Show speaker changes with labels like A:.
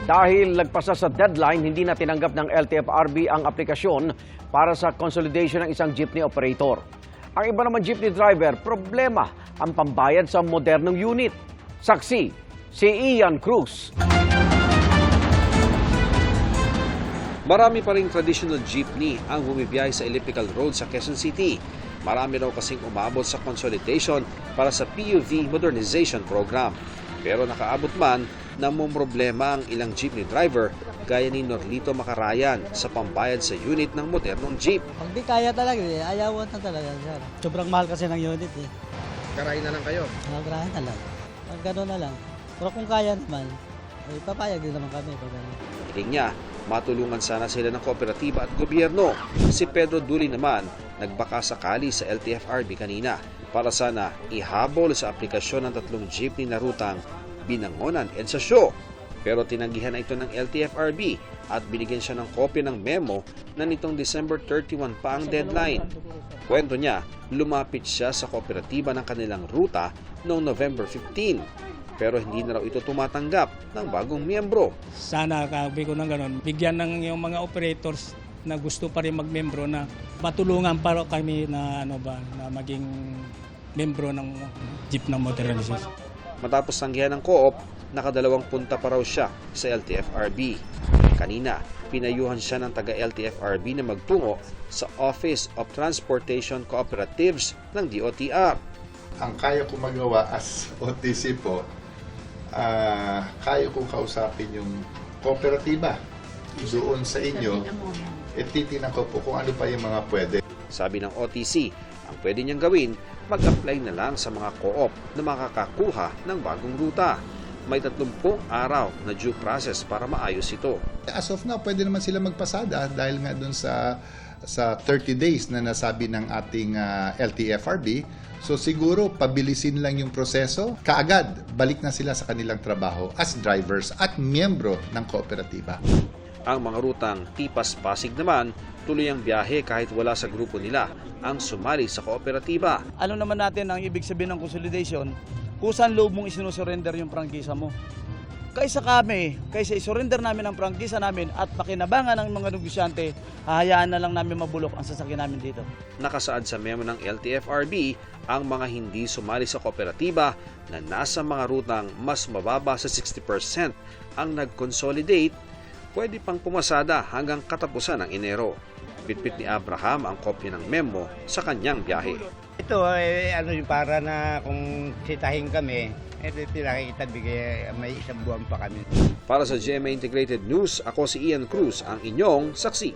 A: Dahil lagpasa sa deadline, hindi na tinanggap ng LTFRB ang aplikasyon para sa consolidation ng isang jeepney operator. Ang iba naman jeepney driver, problema ang pambayad sa modernong unit. Saksi, si Ian Cruz.
B: Marami pa ring traditional jeepney ang bumibiyahe sa elliptical road sa Quezon City. Marami raw kasing umabot sa consolidation para sa PUV modernization program. Pero nakaabot man na problema ang ilang jeepney driver gaya ni Norlito Macarayan sa pambayad sa unit ng modernong jeep.
C: Pag di kaya talaga, ayawan na talaga. Sir. Sobrang mahal kasi ng unit eh.
B: Karay na lang kayo.
C: Nagarahan na lang. Pag gano'n na lang. Pero kung kaya naman, ay papayag din naman kami. Pag gano'n.
B: Hiling niya, matulungan sana sila ng kooperatiba at gobyerno. Si Pedro Duli naman, nagbaka sakali sa LTFRB kanina para sana ihabol sa aplikasyon ng 3 jeepney na rutang Binangonan and sa Sio. Pero tinanggihan na ito ng LTFRB at binigyan siya ng kopya ng memo na nitong December 31 pa ang deadline. Kwento niya, lumapit siya sa kooperatiba ng kanilang ruta noong November 15. Pero hindi na raw ito tumatanggap ng bagong miyembro.
D: Sana kabi ko ng ganun, bigyan ng yung mga operators na gusto pa rin magmembro na matulungan para kami na na maging membro ng jeep ng modernization.
B: Matapos tanggihan ng co-op, nakadalawang punta pa raw siya sa LTFRB. Kanina, pinayuhan siya ng taga-LTFRB na magtungo sa Office of Transportation Cooperatives ng DOTR.
E: Ang kaya ko magawa as OTC po, kaya kong kausapin yung kooperatiba doon sa inyo, titignan ko po kung ano pa yung mga pwede.
B: Sabi ng OTC, ang pwede niyang gawin, mag-apply na lang sa mga co-op na makakakuha ng bagong ruta. May 30 araw na due process para maayos ito.
E: As of now, pwede naman sila magpasada dahil nga doon sa 30 days na nasabi ng ating LTFRB. So siguro pabilisin lang yung proseso. Kaagad, balik na sila sa kanilang trabaho as drivers at miyembro ng kooperatiba.
B: Ang mga rutang Tipas-Pasig naman, tuloy ang biyahe kahit wala sa grupo nila ang sumali sa kooperatiba.
F: Alam naman natin ang ibig sabihin ng consolidation, kung saan loob mong isinusurrender yung prangkisa mo. Kaysa isurrender namin ang prangkisa namin at pakinabangan ng mga negosyante, hahayaan na lang namin mabulok ang sasakyan namin dito.
B: Nakasaad sa memo ng LTFRB ang mga hindi sumali sa kooperatiba na nasa mga rutang mas mababa sa 60% ang nag-consolidate, pwede pang pumasada hanggang katapusan ng Enero. Bitbit ni Abraham ang kopya ng memo sa kanyang biyahe.
G: Ito yung para na kung sitahin kami, pinakikita bigay may isang buwan pa kami.
B: Para sa GMA Integrated News, ako si Ian Cruz, ang inyong saksi.